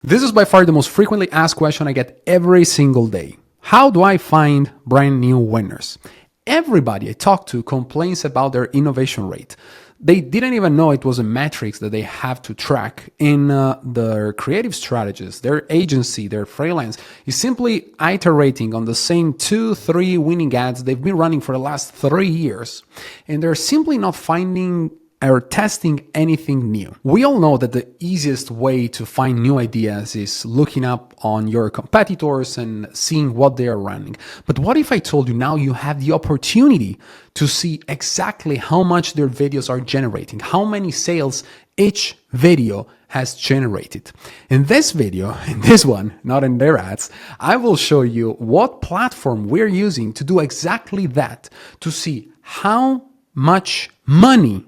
This is by far the most frequently asked question I get every single day. How do I find brand new winners? Everybody I talk to complains about their innovation rate. They didn't even know it was a metrics that they have to track in their creative strategies. Their agency, their freelance is simply iterating on the same 2-3 winning ads they've been running for the last 3 years. And they're simply not finding or testing anything new. We all know that the easiest way to find new ideas is looking up on your competitors and seeing what they are running. But what if I told you now you have the opportunity to see exactly how much their videos are generating, how many sales each video has generated? In this video, in this one, not in their ads, I will show you what platform we're using to do exactly that, to see how much money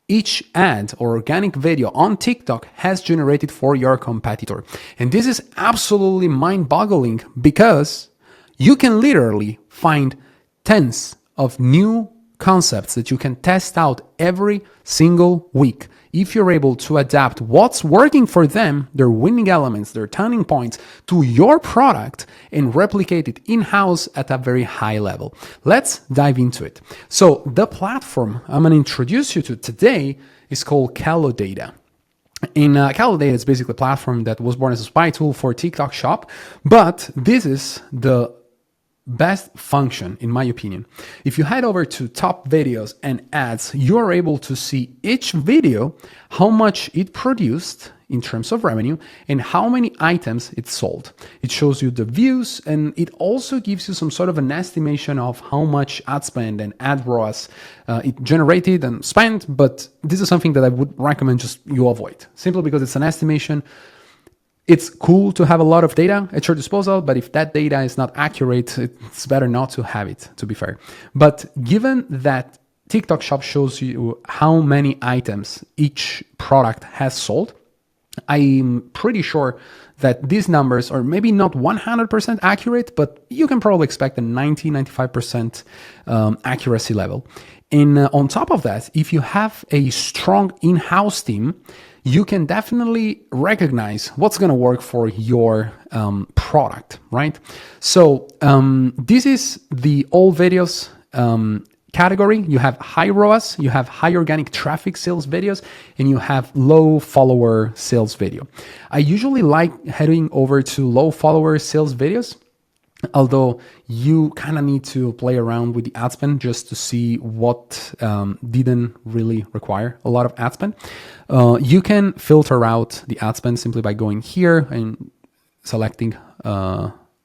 each ad or organic video on TikTok has generated for your competitor. And this is absolutely mind-boggling because you can literally find tens of new concepts that you can test out every single week. If you're able to adapt what's working for them, their winning elements, their turning points, to your product and replicate it in-house at a very high level. Let's dive into it. So the platform I'm going to introduce you to today is called Cordeddu. Cordeddu is basically a platform that was born as a spy tool for TikTok Shop, but this is the best function, in my opinion. If you head over to top videos and ads, you're able to see each video, how much it produced in terms of revenue and how many items it sold. It shows you the views and it also gives you some sort of an estimation of how much ad spend and ad ROAS it generated and spent, but this is something that I would recommend just you avoid, simply because it's an estimation. It's cool to have a lot of data at your disposal, but if that data is not accurate, it's better not to have it, to be fair. But given that TikTok Shop shows you how many items each product has sold, I'm pretty sure that these numbers are maybe not 100% accurate, but you can probably expect a 90-95% accuracy level. And on top of that, if you have a strong in-house team, you can definitely recognize what's going to work for your product, right? So this is the all videos category. You have high ROAS, you have high organic traffic sales videos, and you have low follower sales video. I usually like heading over to low follower sales videos, although you kind of need to play around with the ad spend just to see what didn't really require a lot of ad spend. You can filter out the ad spend simply by going here and selecting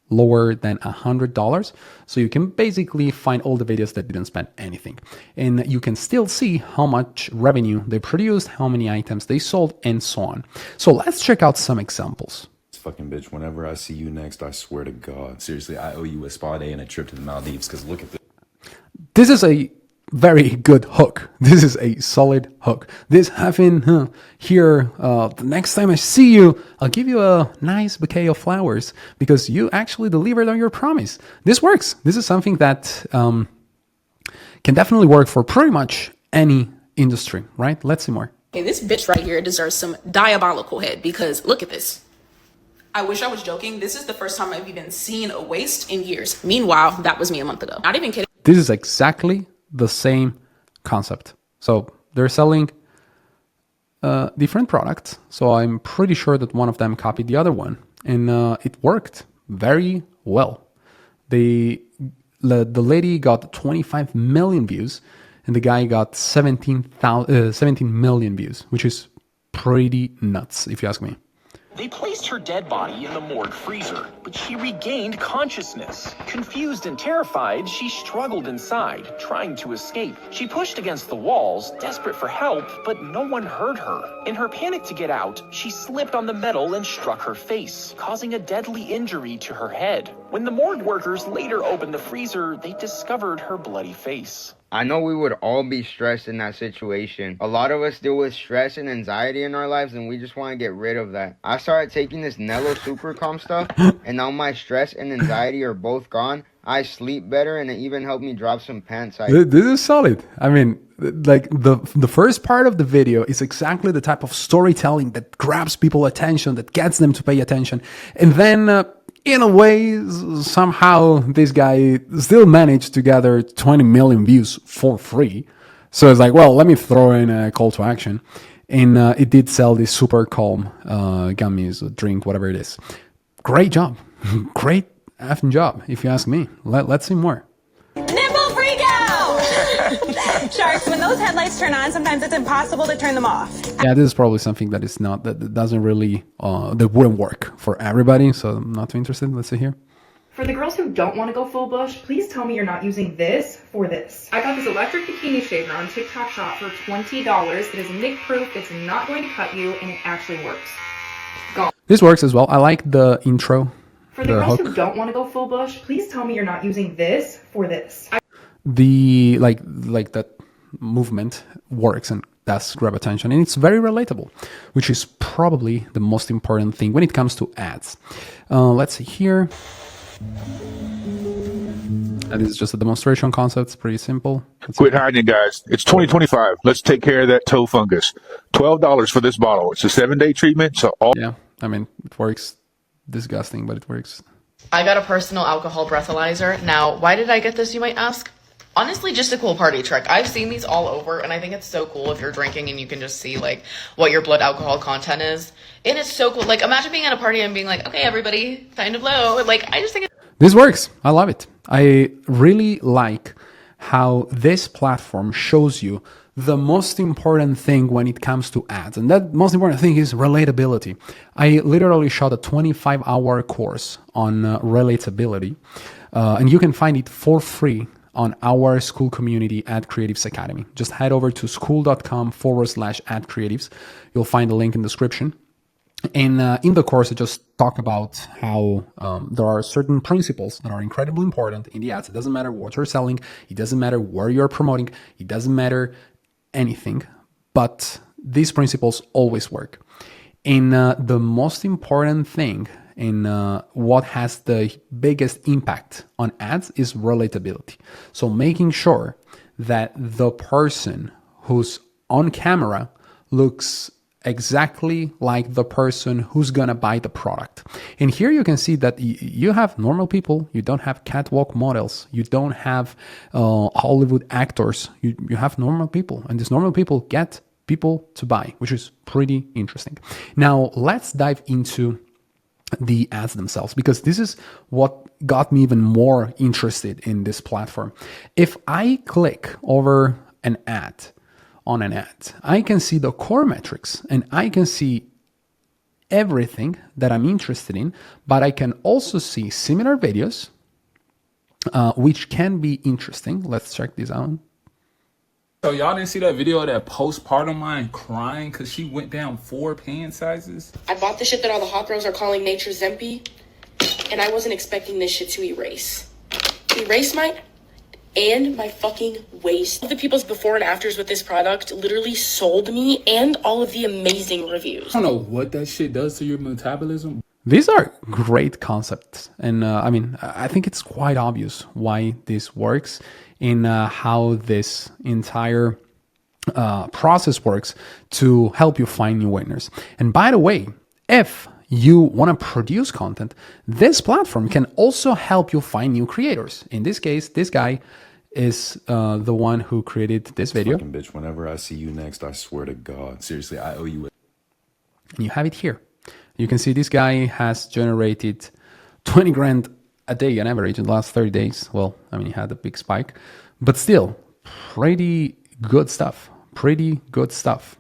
lower than $100. So you can basically find all the videos that didn't spend anything. And you can still see how much revenue they produced, how many items they sold, and so on. So let's check out some examples. Fucking bitch, whenever I see you next, I swear to God, seriously, I owe you a spa day and a trip to the Maldives, because look at this. This is a very good hook. This is a solid hook. This having here, the next time I see you, I'll give you a nice bouquet of flowers because you actually delivered on your promise. This works. This is something that can definitely work for pretty much any industry, right? Let's see more. Okay, this bitch right here deserves some diabolical head because look at this. I wish I was joking. This is the first time I've even seen a waist in years. Meanwhile, that was me a month ago. Not even kidding. This is exactly the same concept. So they're selling different products. So I'm pretty sure that one of them copied the other one, and it worked very well. The lady got 25 million views, and the guy got 17 million views, which is pretty nuts, if you ask me. They placed her dead body in the morgue freezer, but she regained consciousness. Confused and terrified, she struggled inside, trying to escape. She pushed against the walls, desperate for help, but no one heard her. In her panic to get out, she slipped on the metal and struck her face, causing a deadly injury to her head. When the morgue workers later opened the freezer, they discovered her bloody face. I know we would all be stressed in that situation. A lot of us deal with stress and anxiety in our lives, and we just want to get rid of that. I started taking this Nello Super Calm stuff, and now my stress and anxiety are both gone. I sleep better, and it even helped me drop some pants. This is solid. I mean, like the first part of the video is exactly the type of storytelling that grabs people's attention, that gets them to pay attention. And then, in a way, somehow this guy still managed to gather 20 million views for free. So it's like, well, let me throw in a call to action. And it did sell this super calm gummies, drink, whatever it is. Great job. Great effing job, if you ask me. Let's see more. Nipple freak out! Sharks, when those headlights turn on, sometimes it's impossible to turn them off. Yeah, this is probably something that is not, that doesn't really, that wouldn't work for everybody. So I'm not too interested. Let's see here. For the girls who don't want to go full bush, please tell me you're not using this for this. I got this electric bikini shaver on TikTok Shop for $20. It is nick-proof, it's not going to cut you, and it actually works. Go. This works as well. I like the intro. For the girls who don't want to go full bush, please tell me you're not using this for this. The like that movement works and does grab attention, and it's very relatable, which is probably the most important thing when it comes to ads. Let's see here. And this is just a demonstration concept. It's pretty simple. Quit hiding, guys. It's 2025. Let's take care of that toe fungus. $12 for this bottle. It's a 7-day treatment. So all. Yeah, I mean, it works. Disgusting, but it works. I got a personal alcohol breathalyzer. Now, why did I get this, you might ask? Honestly, just a cool party trick. I've seen these all over, and I think it's so cool if you're drinking and you can just see, like, what your blood alcohol content is. And it's so cool. Like, imagine being at a party and being like, okay, everybody, time to blow. Like, I just think this works. I love it. I really like how this platform shows you the most important thing when it comes to ads. And that most important thing is relatability. I literally shot a 25-hour course on relatability, and you can find it for free on our school community at Creatives Academy. Just head over to school.com/@creatives. You'll find the link in the description. And in the course, I just talk about how there are certain principles that are incredibly important in the ads. It doesn't matter what you're selling. It doesn't matter where you're promoting. It doesn't matter anything, but these principles always work. And the most important thing in what has the biggest impact on ads is relatability. So making sure that the person who's on camera looks exactly like the person who's gonna buy the product. And here you can see that you have normal people, you don't have catwalk models, you don't have Hollywood actors, you have normal people, and these normal people get people to buy, which is pretty interesting. Now let's dive into the ads themselves, because this is what got me even more interested in this platform. If I click over an ad, on an ad, I can see the core metrics and I can see everything that I'm interested in, but I can also see similar videos, which can be interesting. Let's check this out. So y'all didn't see that video of that postpartum line crying because she went down 4 pant sizes? I bought the shit that all the hot girls are calling Nature Zempi, and I wasn't expecting this shit to erase. Erase my fucking waist. The people's before and afters with this product literally sold me, and all of the amazing reviews. I don't know what that shit does to your metabolism. These are great concepts. And I mean, I think it's quite obvious why this works and how this entire process works to help you find new winners. And by the way, if you want to produce content, this platform can also help you find new creators. In this case, this guy is the one who created this video. Fucking bitch, whenever I see you next, I swear to God. Seriously, I owe you. And you have it here. You can see this guy has generated 20 grand a day on average in the last 30 days. Well, I mean, he had a big spike, but still pretty good stuff. Pretty good stuff.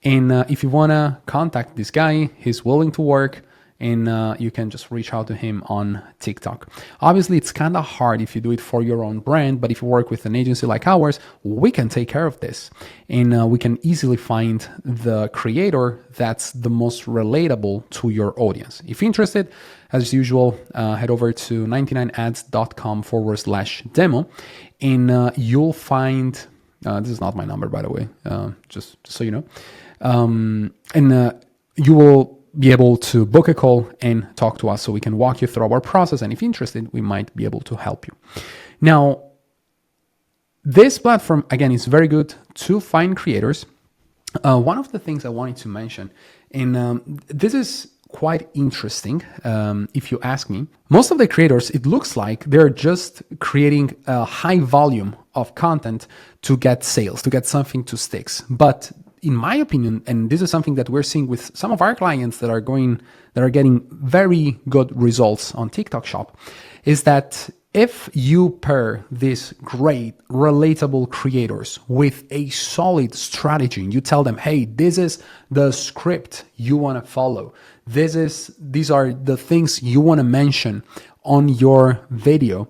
And if you want to contact this guy, he's willing to work. and you can just reach out to him on TikTok. Obviously, it's kind of hard if you do it for your own brand, but if you work with an agency like ours, we can take care of this, and we can easily find the creator that's the most relatable to your audience. If you're interested, as usual, head over to 99ads.com/demo, and you'll find, this is not my number, by the way, just so you know, and you will be able to book a call and talk to us so we can walk you through our process. And if you're interested, we might be able to help you. Now, this platform, again, is very good to find creators. One of the things I wanted to mention, and this is quite interesting, if you ask me, most of the creators, it looks like they're just creating a high volume of content to get sales, to get something to sticks. But in my opinion, and this is something that we're seeing with some of our clients that are getting very good results on TikTok Shop, is that if you pair these great relatable creators with a solid strategy, and you tell them, hey, this is the script you want to follow, these are the things you want to mention on your video,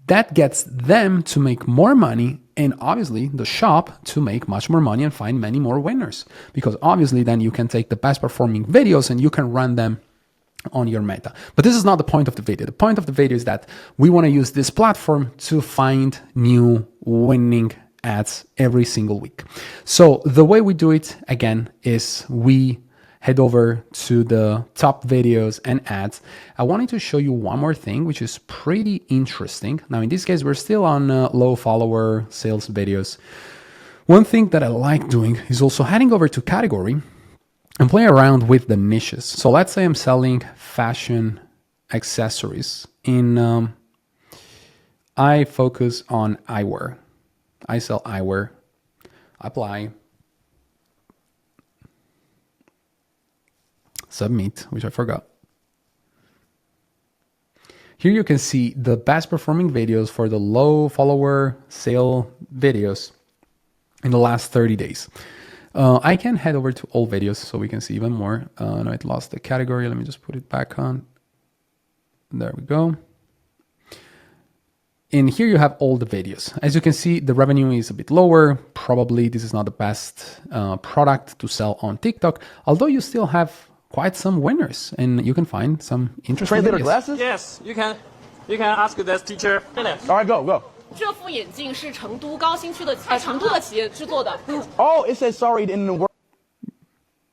that gets them to make more money, and obviously the shop to make much more money and find many more winners. Because obviously then you can take the best performing videos and you can run them on your meta. But this is not the point of the video. The point of the video is that we want to use this platform to find new winning ads every single week. So the way we do it, again, is we head over to the top videos and ads. I wanted to show you one more thing, which is pretty interesting. Now, in this case, we're still on low follower sales videos. One thing that I like doing is also heading over to category and play around with the niches. So let's say I'm selling fashion accessories. I focus on eyewear. I sell eyewear. Apply. Submit, which I forgot. Here you can see the best performing videos for the low follower sale videos in the last 30 days. I can head over to all videos so we can see even more. No, it lost the category. Let me just put it back on. There we go. And here you have all the videos. As you can see, the revenue is a bit lower. Probably this is not the best product to sell on TikTok, although you still have quite some winners, and you can find some interesting videos. Glasses? Yes, you can. You can ask this teacher. All right, go. 这副眼镜是成都高新区的成都的企业制作的。Oh, it says sorry in the word.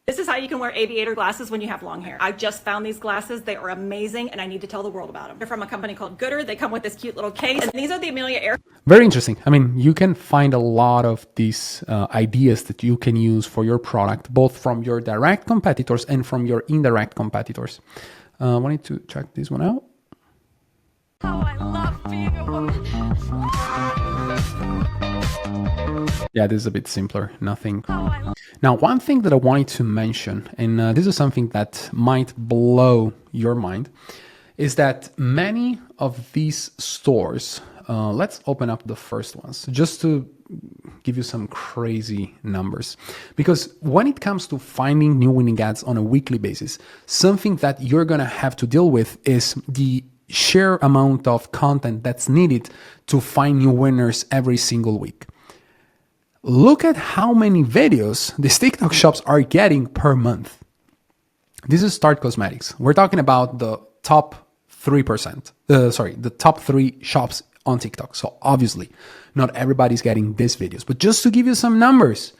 This is how you can wear aviator glasses when you have long hair. I just found these glasses. They are amazing, and I need to tell the world about them. They're from a company called Gooder. They come with this cute little case, and these are the Amelia Air. Very interesting. I mean, you can find a lot of these ideas that you can use for your product, both from your direct competitors and from your indirect competitors. I wanted to check this one out. Oh, I love being a woman. Yeah, this is a bit simpler. Nothing. Now, one thing that I wanted to mention, and this is something that might blow your mind, is that many of these stores, let's open up the first ones just to give you some crazy numbers. Because when it comes to finding new winning ads on a weekly basis, something that you're going to have to deal with is the sheer amount of content that's needed to find new winners every single week. Look at how many videos these TikTok shops are getting per month. This is Start Cosmetics. We're talking about the top 3%. The top 3 shops on TikTok. So obviously, not everybody's getting these videos. But just to give you some numbers,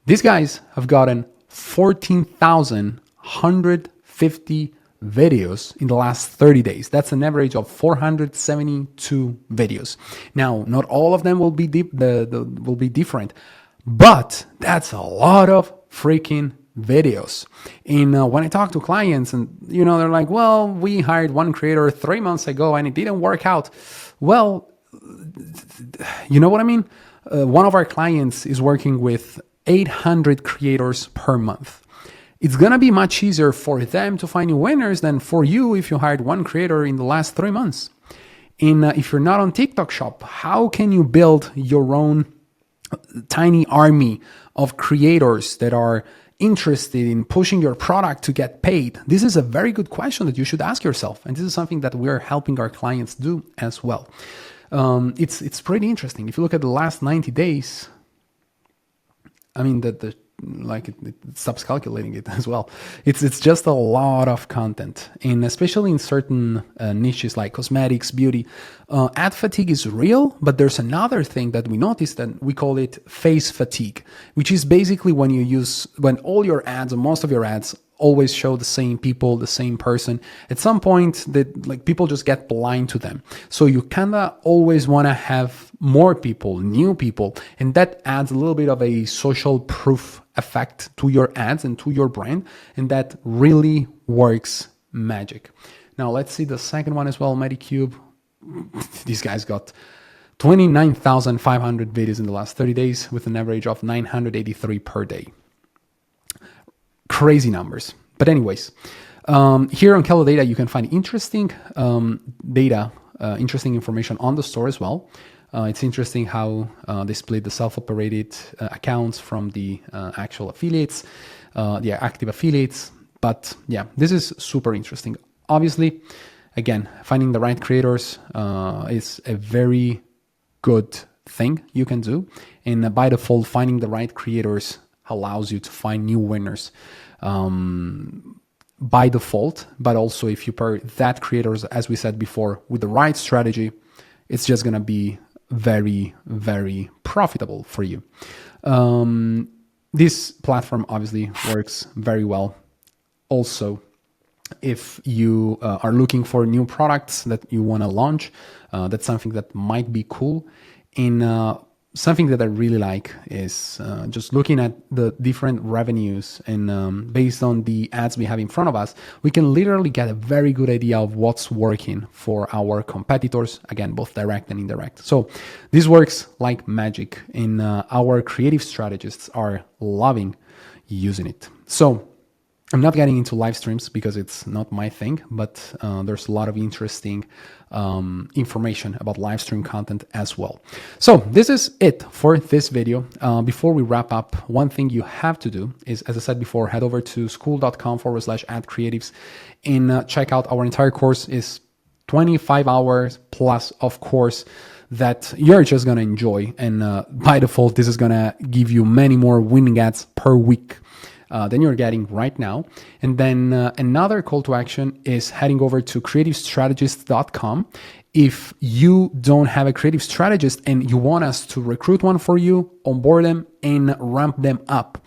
these guys have gotten 14,150 videos in the last 30 days. That's an average of 472 videos. Now, not all of them will be will be different, but that's a lot of freaking videos. And when I talk to clients, and they're like, "Well, we hired one creator 3 months ago, and it didn't work out." Well, you know what I mean? One of our clients is working with 800 creators per month. It's going to be much easier for them to find new winners than for you if you hired one creator in the last 3 months. And if you're not on TikTok Shop, how can you build your own tiny army of creators that are interested in pushing your product to get paid? This is a very good question that you should ask yourself. And this is something that we're helping our clients do as well. It's pretty interesting. If you look at the last 90 days, I mean, it stops calculating it as well. It's just a lot of content, and especially in certain niches like cosmetics, beauty, ad fatigue is real. But there's another thing that we noticed, that we call it face fatigue, which is basically when all your ads, or most of your ads, always show the same people, the same person. At some point, that people just get blind to them. So you kinda always want to have more people, new people, and that adds a little bit of a social proof effect to your ads and to your brand, and that really works magic. Now let's see the second one as well, Medicube. These guys got 29,500 videos in the last 30 days with an average of 983 per day. Crazy numbers. But anyways, here on Kello Data, you can find interesting data, interesting information on the store as well. It's interesting how they split the self-operated accounts from the actual affiliates, the active affiliates. But yeah, this is super interesting. Obviously, again, finding the right creators is a very good thing you can do. And by default, finding the right creators allows you to find new winners by default. But also, if you pair that creators, as we said before, with the right strategy, it's just going to be very, very profitable for you. This platform obviously works very well. Also, if you are looking for new products that you want to launch, that's something that might be cool. In something that I really like is just looking at the different revenues, and based on the ads we have in front of us, we can literally get a very good idea of what's working for our competitors, again, both direct and indirect. So this works like magic, and our creative strategists are loving using it. So I'm not getting into live streams because it's not my thing, but there's a lot of interesting information about live stream content as well. So this is it for this video. Before we wrap up, one thing you have to do is, as I said before, head over to school.com/adcreatives and check out our entire course. Is 25 hours plus of course that you're just going to enjoy. And by default, this is going to give you many more winning ads per week than you're getting right now. And then another call to action is heading over to creativestrategist.com. If you don't have a creative strategist and you want us to recruit one for you, onboard them and ramp them up,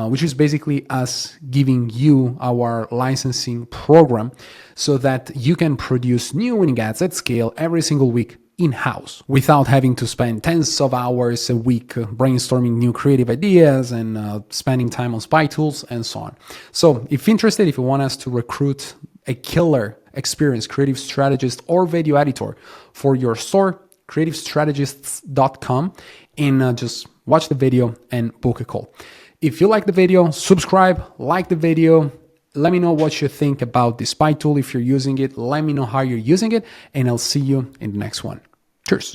which is basically us giving you our licensing program so that you can produce new winning ads at scale every single week in-house without having to spend tens of hours a week brainstorming new creative ideas and spending time on spy tools and so on. So if interested, if you want us to recruit a killer experienced creative strategist or video editor for your store, creativestrategists.com, and just watch the video and book a call. If you like the video, subscribe, like the video. Let me know what you think about the spy tool. If you're using it, let me know how you're using it, and I'll see you in the next one. Cheers.